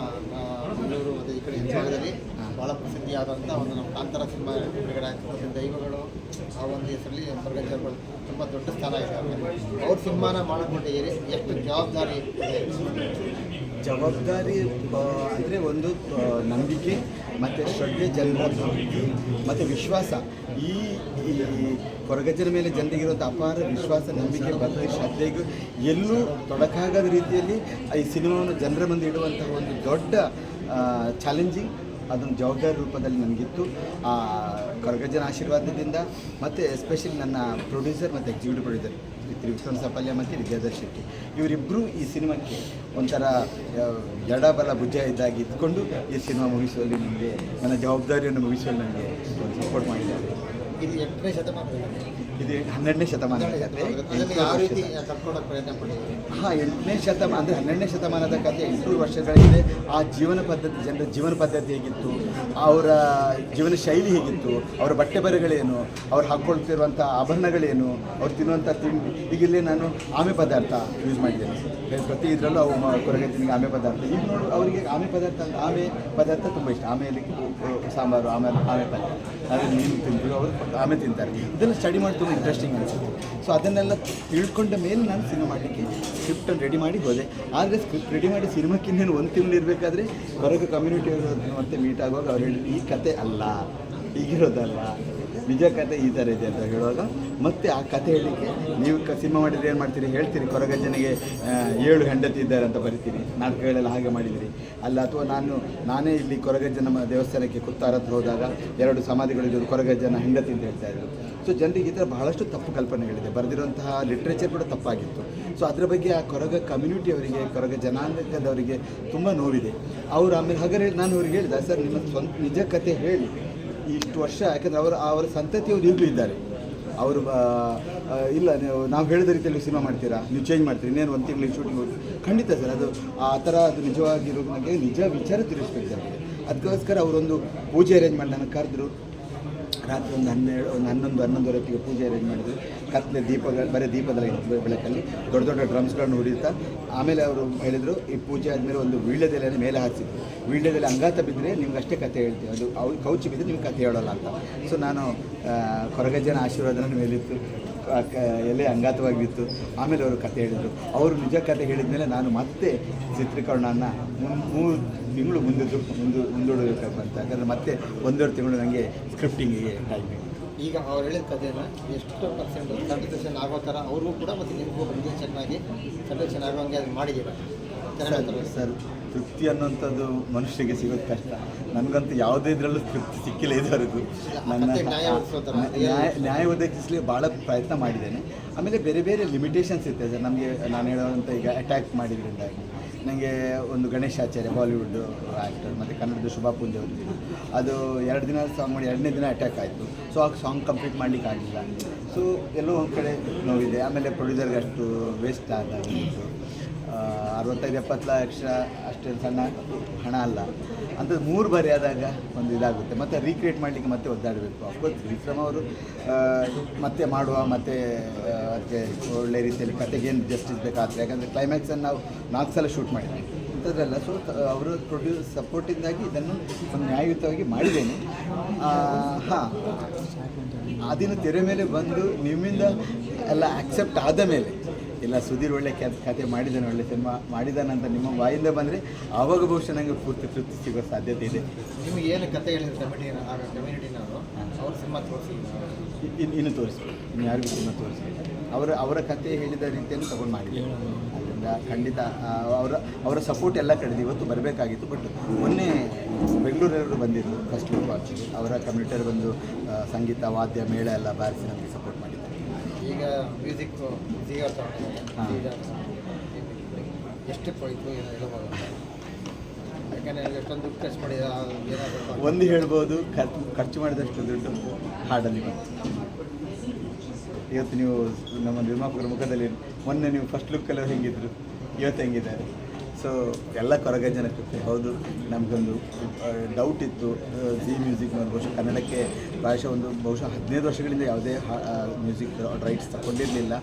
ಮಂಗಳೂರು ಮತ್ತು ಈ ಕಡೆ ಭಾಗದಲ್ಲಿ ಭಾಳ ಪ್ರಸಿದ್ಧಿಯಾದಂಥ ಒಂದು ನಮ್ಮ ಕಾಂತಾರ ಸಿನಿಮಾ ಬಿಡುಗಡೆ ಆಗ್ತದೆ. ದೈವಗಳು ಆ ಒಂದು ಹೆಸರಲ್ಲಿ ಹೊರಗಜ್ಜಗಳು ತುಂಬ ದೊಡ್ಡ ಸ್ಥಾನ ಇದೆ. ಅವ್ರ ಸಿನಿಮಾನ ಮಾಡಿಕೊಂಡು ಎಷ್ಟು ಜವಾಬ್ದಾರಿ ಇದೆ? ಜವಾಬ್ದಾರಿ ಅಂದರೆ ಒಂದು ನಂಬಿಕೆ ಮತ್ತು ಶ್ರದ್ಧೆ, ಜನರದ್ದು ಮತ್ತು ವಿಶ್ವಾಸ. ಈ ಕೊರಗಜ್ಜನ ಮೇಲೆ ಜನರಿಗಿರುವಂಥ ಅಪಾರ ವಿಶ್ವಾಸ, ನಂಬಿಕೆ, ಭಕ್ತಿ, ಶ್ರದ್ಧೆಗೂ ಎಲ್ಲೂ ತೊಡಕಾಗದ ರೀತಿಯಲ್ಲಿ ಈ ಸಿನಿಮಾವನ್ನು ಜನರ ಮುಂದೆ ಇಡುವಂತಹ ಒಂದು ದೊಡ್ಡ ಚಾಲೆಂಜಿಂಗ್, ಅದೊಂದು ಜವಾಬ್ದಾರಿ ರೂಪದಲ್ಲಿ ನನಗಿತ್ತು. ಕೊರಗಜ್ಜನ ಆಶೀರ್ವಾದದಿಂದ ಮತ್ತು ಎಸ್ಪೆಷಲಿ ನನ್ನ ಪ್ರೊಡ್ಯೂಸರ್ ಮತ್ತು ಎಕ್ಸಿಕ್ಯೂಟಿವ್ ಪ್ರೊಡ್ಯೂಸರ್ ವಿಕ್ರಮ್ ಸಪಲ್ಯ ಮತ್ತು ವಿದ್ಯಾಧರ್ ಶೆಟ್ಟಿ, ಇವರಿಬ್ಬರು ಈ ಸಿನಿಮಾಕ್ಕೆ ಒಂಥರ ಎಡಬಲ ಭುಜ ಇದ್ದಾಗಿ ಇದ್ಕೊಂಡು ಈ ಸಿನಿಮಾ ಮುಗಿಸುವಲ್ಲಿ ನನಗೆ, ನನ್ನ ಜವಾಬ್ದಾರಿಯನ್ನು ಮುಗಿಸುವಲ್ಲಿ ನನಗೆ ಸಪೋರ್ಟ್ ಮಾಡಿದ್ದಾರೆ. ಇದು 8ನೇ ಶತಮಾನ, ಇದು 12ನೇ ಶತಮಾನದ ಕತೆ. ಯಾವ ರೀತಿ ತರ್ಕೊಳ್ಳೋಕೆ ಪ್ರಯತ್ನ ಪಟ್ಟಿದ್ದೀವಿ? 8ನೇ ಶತಮಾನ ಅಂದರೆ 12ನೇ ಶತಮಾನದ ಕತೆ 800 ವರ್ಷಗಳಿಂದ. ಆ ಜೀವನ ಪದ್ಧತಿ, ಜನರ ಜೀವನ ಪದ್ಧತಿ ಹೇಗಿತ್ತು, ಅವರ ಜೀವನ ಶೈಲಿ ಹೇಗಿತ್ತು, ಅವರ ಬಟ್ಟೆ ಬರೆಗಳೇನು, ಅವ್ರು ಹಾಕ್ಕೊಳ್ತಿರುವಂಥ ಆಭರಣಗಳೇನು, ಅವ್ರು ತಿನ್ನುವಂಥ ತಿಂಡಿ. ಈಗಿಲ್ಲೇ ನಾನು ಆಮೆ ಪದಾರ್ಥ ಯೂಸ್ ಮಾಡಿದ್ದೇನೆ ಪ್ರತಿ ಇದರಲ್ಲೂ. ಅವು ಕೊರಗಜ್ಜನಿಗೆ ಆಮೆ ಪದಾರ್ಥ. ಈಗ ನೋಡಿ ಅವರಿಗೆ ಆಮೆ ಪದಾರ್ಥ ತುಂಬ ಇಷ್ಟ. ಆಮೇಲೆ ಸಾಂಬಾರು, ಆಮೆ ಪಲ್ಯ, ಆಮೇಲೆ ಮೀನು ತಿಂತೀವಿ, ಅವರು ಆಮೆ ತಿಂತಾರೆ. ಇದೆಲ್ಲ ಸ್ಟಡಿ ಮಾಡಿ ತುಂಬ ಇಂಟ್ರೆಸ್ಟಿಂಗ್ ಅನಿಸುತ್ತೆ. ಸೊ ಅದನ್ನೆಲ್ಲ ತಿಳ್ಕೊಂಡ ಮೇಲೆ ನಾನು ಸಿನಿಮಾ ಮಾಡಲಿಕ್ಕೆ ಸ್ಕ್ರಿಪ್ಟನ್ನು ರೆಡಿ ಮಾಡಿ ಹೋದೆ. ಆದರೆ ಸ್ಕ್ರಿಪ್ಟ್ ರೆಡಿ ಮಾಡಿ ಸಿನಿಮಾಕ್ಕಿಂತ 1 ತಿಂಗಳು ಇರಬೇಕಾದ್ರೆ ಕೊರಗ ಕಮ್ಯುನಿಟಿಯವರು ಮತ್ತೆ ಮೀಟ್ ಆಗುವಾಗ ಅವ್ರು ಹೇಳಿದ್ರು, ಈ ಕತೆ ಅಲ್ಲ, ಈಗಿರೋದಲ್ಲ, ನಿಜ ಕತೆ ಈ ಥರ ಇದೆ ಅಂತ ಹೇಳುವಾಗ ಮತ್ತೆ ಆ ಕತೆ ಹೇಳಲಿಕ್ಕೆ ನೀವು ಸಿನಿಮಾ ಮಾಡಿದರೆ ಏನು ಮಾಡ್ತೀರಿ ಹೇಳ್ತೀರಿ, ಕೊರಗಜ್ಜನಿಗೆ 7 ಹೆಂಡತಿ ಇದ್ದಾರೆ ಅಂತ ಬರಿತೀರಿ, ನಾಟಕಗಳೆಲ್ಲ ಹಾಗೆ ಮಾಡಿದಿರಿ ಅಲ್ಲ, ಅಥವಾ ನಾನೇ ಇಲ್ಲಿ ಕೊರಗಜ್ಜನ ದೇವಸ್ಥಾನಕ್ಕೆ ಕುತ್ತಾರ ಹತ್ರ ಹೋದಾಗ 2 ಸಮಾಧಿಗಳಿದ್ದು ಕೊರಗಜ್ಜನ ಹೆಂಡತಿ ಅಂತ ಹೇಳ್ತಾ ಇದ್ರು. ಸೊ ಜನರಿಗೆ ಈ ಥರ ಬಹಳಷ್ಟು ತಪ್ಪು ಕಲ್ಪನೆಗಳಿದೆ, ಬರೆದಿರುವಂತಹ ಲಿಟ್ರೇಚರ್ ಕೂಡ ತಪ್ಪಾಗಿತ್ತು. ಸೊ ಅದರ ಬಗ್ಗೆ ಆ ಕೊರಗ ಕಮ್ಯುನಿಟಿಯವರಿಗೆ, ಕೊರಗ ಜನಾಂಗದವರಿಗೆ ತುಂಬ ನೋವಿದೆ. ಅವರು ಆಮೇಲೆ ಹಾಗಾದ್ರೆ ನಾನು ಅವ್ರಿಗೆ ಹೇಳಿದೆ, ಸರ್ ನಿಮ್ಮ ಸ್ವಂತ ನಿಜ ಕತೆ ಹೇಳಿ, ಇಷ್ಟು ವರ್ಷ, ಯಾಕಂದರೆ ಅವರ ಸಂತತಿಯವರು ಈಗಲೂ ಇದ್ದಾರೆ. ಅವರು ಇಲ್ಲ ನಾವು ಹೇಳಿದ ರೀತಿಯಲ್ಲಿ ಸಿನಿಮಾ ಮಾಡ್ತೀರಾ, ನೀವು ಚೇಂಜ್ ಮಾಡ್ತೀರಿ, ಇನ್ನೇನು 1 ತಿಂಗಳಿಗೆ ಶೂಟಿಂಗ್ ಹೋಗಿ. ಖಂಡಿತ ಸರ್, ಅದು ಆ ಥರ ಅದು ನಿಜವಾಗಿರೋ ನನಗೆ ನಿಜ ವಿಚಾರ ತಿಳಿಸ್ಬೇಕು ಜನರಿಗೆ. ಅದಕ್ಕೋಸ್ಕರ ಅವರೊಂದು ಪೂಜೆ ಅರೇಂಜ್ ಮಾಡಿ ನನಗೆ ಕರೆದ್ರು. ರಾತ್ರಿ ಒಂದು 11-11:30 ಪೂಜೆ ಅರೇಂಜ್ ಮಾಡಿದ್ರು. ಕತ್ತಲೆ ಬರೀ ದೀಪದ ಬೆಳಕಲ್ಲಿ ದೊಡ್ಡ ದೊಡ್ಡ ಡ್ರಮ್ಸ್ಗಳನ್ನು ಹೊಡಿತಾ. ಆಮೇಲೆ ಅವರು ಹೇಳಿದರು, ಈ ಪೂಜೆ ಆದಮೇಲೆ ಒಂದು ವೀಳ್ಯದೆಲೆಯನ್ನು ಮೇಲೆ ಹಾಕಿಸಿದ್ರು. ವೀಳ್ಯದೆಲೆ ಅಂಗಾತ ಬಿದ್ದರೆ ನಿಮ್ಗೆ ಅಷ್ಟೇ ಕತೆ ಹೇಳ್ತೀವಿ, ಅದು ಅವ್ರು ಕೌಚಿ ಬಿದ್ದರೆ ನಿಮ್ಗೆ ಕತೆ ಹೇಳೋಲ್ಲ ಅಂತ. ಸೊ ನಾನು ಕೊರಗಜ್ಜನ ಆಶೀರ್ವಾದನ ಮೇಲಿತ್ತು, ಎಲೆ ಅಂಗಾತವಾಗಿತ್ತು. ಆಮೇಲೆ ಅವರು ಕತೆ ಹೇಳಿದರು. ಅವರು ನಿಜ ಕತೆ ಹೇಳಿದ ಮೇಲೆ ನಾನು ಮತ್ತೆ ಚಿತ್ರೀಕರಣವನ್ನು 3 ತಿಂಗಳು ಮುಂದೂಡಬೇಕು ಅಂತ. ಯಾಕಂದರೆ ಮತ್ತೆ 1.5 ತಿಂಗಳು ನನಗೆ ಸ್ಕ್ರಿಪ್ಟಿಂಗಿಗೆ ಟೈಮ್ ಬೇಕು. ಈಗ ಅವ್ರು ಹೇಳಿದ ಕಥೆಯನ್ನು ಎಷ್ಟು ಪರ್ಸೆಂಟ್ ಕಂಟಿನ್ಯೂಷನ್ ಆಗೋ ಥರ ಅವ್ರಿಗೂ ಕೂಡ ಮತ್ತು ನಿಮಗೂ ಬಂದು ಚೆನ್ನಾಗಿ ಕಂಟಿನ್ಯೂಷನ್ ಆಗುವಂಗೆ ಅದು ಮಾಡಿದ್ದೀರಾ ಸರ್? ತೃಪ್ತಿ ಅನ್ನೋಂಥದ್ದು ಮನುಷ್ಯರಿಗೆ ಸಿಗೋದು ಕಷ್ಟ. ನನಗಂತೂ ಯಾವುದೇ ಇದರಲ್ಲೂ ತೃಪ್ತಿ ಸಿಕ್ಕಿಲ್ಲ ಇದುವರೆಗೂ. ನ್ಯಾಯ ಒದಗಿಸಲಿ ಭಾಳ ಪ್ರಯತ್ನ ಮಾಡಿದ್ದೇನೆ. ಆಮೇಲೆ ಬೇರೆ ಬೇರೆ ಲಿಮಿಟೇಷನ್ಸ್ ಇರ್ತದೆ ಸರ್ ನಮಗೆ. ನಾನು ಹೇಳುವಂಥ ಈಗ ಅಟ್ಯಾಕ್ ಮಾಡಿದ್ರಿಂದಾಗಿ ನನಗೆ ಒಂದು ಗಣೇಶಾಚಾರ್ಯ ಬಾಲಿವುಡ್ ಆ್ಯಕ್ಟರ್ ಮತ್ತು ಕನ್ನಡದ ಶುಭಾ ಪೂಂಜೆ ಅವರಿದ್ದರು. ಅದು 2 ದಿನ ಸಾಂಗ್ ಮಾಡಿ 2ನೇ ದಿನ ಅಟ್ಯಾಕ್ ಆಯಿತು. ಸೊ ಆ ಸಾಂಗ್ ಕಂಪ್ಲೀಟ್ ಮಾಡಲಿಕ್ಕೆ ಆಗಲಿಲ್ಲ. ಸೊ ಎಲ್ಲೋ ಒಂದು ಕಡೆ ನೋವಿದೆ. ಆಮೇಲೆ ಪ್ರೊಡ್ಯೂಸರ್ಗೆ ಅಷ್ಟು ವೇಸ್ಟ್ ಆದಾಗಿತ್ತು. 65-70 ಲಕ್ಷ ಅಷ್ಟೇನು ಸಣ್ಣ ಹಣ ಅಲ್ಲ. ಅಂಥದ್ದು 3 ಬಾರಿ ಆದಾಗ ಒಂದು ಇದಾಗುತ್ತೆ. ಮತ್ತು ರೀಕ್ರಿಯೇಟ್ ಮಾಡಲಿಕ್ಕೆ ಮತ್ತೆ ಒದ್ದಾಡಬೇಕು. ಅಫ್ಕೋರ್ಸ್ ವಿಕ್ರಮ್ ಅವರು ಮತ್ತೆ ಮಾಡುವ, ಮತ್ತು ಅದಕ್ಕೆ ಒಳ್ಳೆ ರೀತಿಯಲ್ಲಿ ಕತೆಗೇನು ಜಸ್ಟಿಸ್ ಬೇಕಾಗ್ತದೆ. ಯಾಕಂದರೆ ಕ್ಲೈಮ್ಯಾಕ್ಸನ್ನು ನಾವು 4 ಸಲ ಶೂಟ್ ಮಾಡಿದ್ವಿ ಇಂಥದ್ದೆಲ್ಲ. ಸೊ ಅವರು ಸಪೋರ್ಟಿಂದಾಗಿ ಇದನ್ನು ಒಂದು ನ್ಯಾಯಯುತವಾಗಿ ಮಾಡಿದ್ದೇನೆ. ಹಾಂ, ಅದನ್ನು ತೆರೆ ಮೇಲೆ ಬಂದು ನಿಮ್ಮಿಂದ ಎಲ್ಲ ಆಕ್ಸೆಪ್ಟ್ ಆದ ಮೇಲೆ ಇಲ್ಲ ಸುಧೀರ್ ಒಳ್ಳೆ ಕತೆ ಮಾಡಿದ್ದಾನೆ, ಒಳ್ಳೆ ಸಿನಿಮಾ ಮಾಡಿದ್ದಾನಂತ ನಿಮ್ಮ ಬಾಯಿಂದ ಬಂದರೆ ಆವಾಗ ಬಹುಶಃ ನನಗೆ ಪೂರ್ತಿ ತೃಪ್ತಿ ಸಿಗೋ ಸಾಧ್ಯತೆ ಇದೆ. ನಿಮಗೆ ಏನು ಕತೆ ಹೇಳಿದ್ರು ಕಮ್ಯುನಿಟಿನವರು ಅವ್ರ ಸಿನಿಮಾ ತೋರಿಸಿ ಇನ್ನು ತೋರಿಸ್ಬೇಕು, ಇನ್ನು ಯಾರಿಗೂ ಸಿನಿಮಾ ತೋರಿಸ್ಬೇಕು. ಅವರ ಕತೆ ಹೇಳಿದ ರೀತಿಯನ್ನು ತಗೊಂಡು ಮಾಡಿದ್ದೀವಿ. ಅದರಿಂದ ಖಂಡಿತ ಅವರ ಸಪೋರ್ಟ್ ಎಲ್ಲ ಕಳೆದು ಇವತ್ತು ಬರಬೇಕಾಗಿತ್ತು. ಬಟ್ ಮೊನ್ನೆ ಬೆಂಗಳೂರವರು ಬಂದಿದ್ದರು ಫಸ್ಟ್ ಲುಕ್ ವಾಚಿಗೆ. ಅವರ ಕಮ್ಯುನಿಟಿಯವರು ಬಂದು ಸಂಗೀತ ವಾದ್ಯ ಮೇಳ ಎಲ್ಲ ಬಾರಿಸಿ ನಮಗೆ ಸಪೋರ್ಟ್ ಮಾಡಿದ್ದಾರೆ. ಈಗ ಮ್ಯೂಸಿಕ್ ಎಷ್ಟು ಹೋಯಿತು ಹೇಳ್ಬೋದು, ಯಾಕಂದರೆ ಎಷ್ಟೊಂದು ದುಡ್ಡು ಖರ್ಚು ಮಾಡಿದ ಒಂದು ಹೇಳ್ಬೋದು. ಖರ್ಚು ಮಾಡಿದಷ್ಟು ದುಡ್ಡು ಹಾಡಲ್ಲಿ ಬಂತು. ಇವತ್ತು ನೀವು ನಮ್ಮ ನಿರ್ಮಾಪಕರ ಮುಖದಲ್ಲಿ ಮೊನ್ನೆ ನೀವು ಫಸ್ಟ್ ಲುಕ್ಕಲ್ಲಿ ಹೆಂಗಿದ್ರು, ಇವತ್ತು ಹೆಂಗಿದ್ದಾರೆ. ಸೊ ಎಲ್ಲ ಕೊರಗ ಜನಕ್ಕೆ ಹೌದು. ನಮಗೊಂದು ಡೌಟ್ ಇತ್ತು, ಜಿ ಮ್ಯೂಸಿಕ್ನವ್ರು ಬಹುಶಃ ಕನ್ನಡಕ್ಕೆ ಬಹುಶಃ 15 ವರ್ಷಗಳಿಂದ ಯಾವುದೇ ಮ್ಯೂಸಿಕ್ ರೈಟ್ಸ್ ತಗೊಂಡಿರಲಿಲ್ಲ.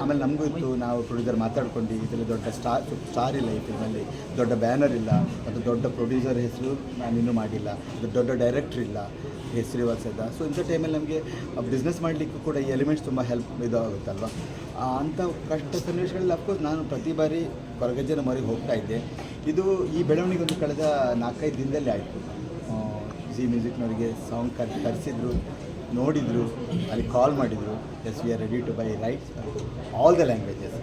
ಆಮೇಲೆ ನಮಗೂ ಇತ್ತು, ನಾವು ಪ್ರೊಡ್ಯೂಸರ್ ಮಾತಾಡ್ಕೊಂಡು ಇದರಲ್ಲಿ ದೊಡ್ಡ ಸ್ಟಾರ್ ಇಲ್ಲ, ಈ ಫಿಲ್ಮಲ್ಲಿ ದೊಡ್ಡ ಬ್ಯಾನರ್ ಇಲ್ಲ, ಮತ್ತು ದೊಡ್ಡ ಪ್ರೊಡ್ಯೂಸರ್ ಹೆಸರು ನಾನಿನ್ನೂ ಮಾಡಿಲ್ಲ, ದೊಡ್ಡ ಡೈರೆಕ್ಟ್ರ್ ಇಲ್ಲ, ಹೆಸರು ವರ್ಷದ. ಸೊ ಇಂಥ ಟೈಮಲ್ಲಿ ನಮಗೆ ಬಿಸ್ನೆಸ್ ಮಾಡಲಿಕ್ಕೂ ಕೂಡ ಈ ಎಲಿಮೆಂಟ್ಸ್ ತುಂಬ ಇದಾಗುತ್ತಲ್ವ. ಅಂಥ ಕಷ್ಟ ಸನ್ನಿವೇಶಗಳಲ್ಲಿ ಅಫ್ಕೋರ್ಸ್ ನಾನು ಪ್ರತಿ ಬಾರಿ ಕೊರಗಜ್ಜನ ಮೊರೆಗೆ ಹೋಗ್ತಾ ಇದ್ದೆ. ಇದು ಈ ಬೆಳವಣಿಗೆ ಒಂದು ಕಳೆದ 4-5 ದಿನದಲ್ಲಿ ಆಯಿತು. ಜಿ ಮ್ಯೂಸಿಕ್ನವರಿಗೆ ಸಾಂಗ್ ಕರೆಸಿದ್ರು, ನೋಡಿದರು, ಅಲ್ಲಿ ಕಾಲ್ ಮಾಡಿದರು. Yes we are ready to buy rights all the languages.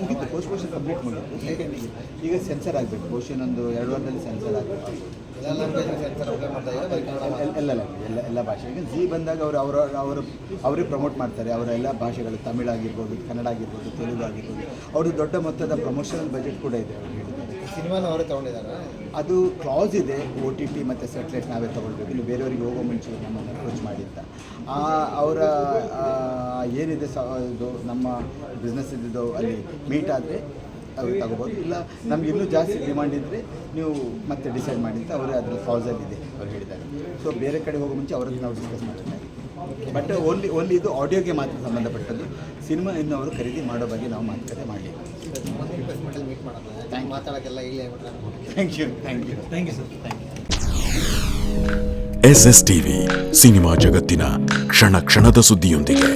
ಮುಗಿತು, ಪೋಸ್ಟ್ ಪ್ರೊಡಕ್ಷನ್ ಕಂಪ್ಲೀಟ್ ಮುಗಿತು. ಸೆಕೆಂಡಿಗೆ ಈಗ ಸೆನ್ಸರ್ ಆಗಬೇಕು, ಬಹುಶಃ ಒಂದು 2 ವಾರದಲ್ಲಿ ಸೆನ್ಸರ್ ಆಗಬೇಕು. ಎಲ್ಲ ಭಾಷೆ. ಈಗ ಜಿ ಬಂದಾಗ ಅವರೇ ಪ್ರಮೋಟ್ ಮಾಡ್ತಾರೆ ಅವರ ಎಲ್ಲ ಭಾಷೆಗಳು, ತಮಿಳು ಆಗಿರ್ಬೋದು, ಕನ್ನಡ ಆಗಿರ್ಬೋದು, ತೆಲುಗು ಆಗಿರ್ಬೋದು. ಅವ್ರದ್ದು ದೊಡ್ಡ ಮೊತ್ತದ ಪ್ರಮೋಷನಲ್ ಬಜೆಟ್ ಕೂಡ ಇದೆ. ಅವ್ರು ಹೇಳಿದ್ದಾರೆ ಸಿನಿಮಾನ ಅವರೇ ತೊಗೊಂಡಿದ್ದಾರೆ. ಅದು ಕ್ಲಾಸ್ ಇದೆ, OTT ಮತ್ತು ಸ್ಯಾಟಲೈಟ್ ನಾವೇ ತೊಗೊಳ್ಬೇಕು, ಇಲ್ಲಿ ಬೇರೆಯವರಿಗೆ ಹೋಗೋ ಮುಂಚೆ ನಮ್ಮನ್ನು ಅಪ್ರೋಚ್ ಮಾಡಿದ್ದ. ಅವರ ಏನಿದೆ ಇದು ನಮ್ಮ ಬಿಸ್ನೆಸ್ ಇದ್ದಿದ್ದು ಅಲ್ಲಿ ಮೀಟ್ ಆದರೆ ಅವ್ರು ತಗೋಬೋದು. ಇಲ್ಲ ನಮ್ಗೆ ಇನ್ನೂ ಜಾಸ್ತಿ ಡಿಮಾಂಡ್ ಇದ್ದರೆ ನೀವು ಮತ್ತೆ ಡಿಸೈಡ್ ಮಾಡಿ ಅಂತ ಅವರೇ ಅದರ ಕ್ಲಾಸಲ್ಲಿದೆ ಅವ್ರು ಹೇಳಿದ್ದಾರೆ. ಸೊ ಬೇರೆ ಕಡೆ ಹೋಗೋ ಮುಂಚೆ ಅವ್ರ ಹತ್ರ ನಾವು ಡಿಸ್ಕಸ್ ಮಾಡಿದ್ದಾರೆ. ಬಟ್ ಓನ್ಲಿ ಇದು ಆಡಿಯೋಗೆ ಮಾತ್ರ ಸಂಬಂಧಪಟ್ಟದ್ದು. ಸಿನಿಮಾ ಇನ್ನು ಅವರು ಖರೀದಿ ಮಾಡೋ ಬಗ್ಗೆ ನಾವು ಮಾತುಕತೆ ಮಾಡಲಿಲ್ಲ. ಮೀಟ್ ಮಾಡೋಣ, ಮಾತಾಡೋಕ್ಕೆಲ್ಲ ಇಲ್ಲಿ thank you sir, thank you. SS TV cinema ಜಗತ್ತಿನ ಕ್ಷಣ ಕ್ಷಣದ ಸುದ್ದಿಯೊಂದಿಗೆ.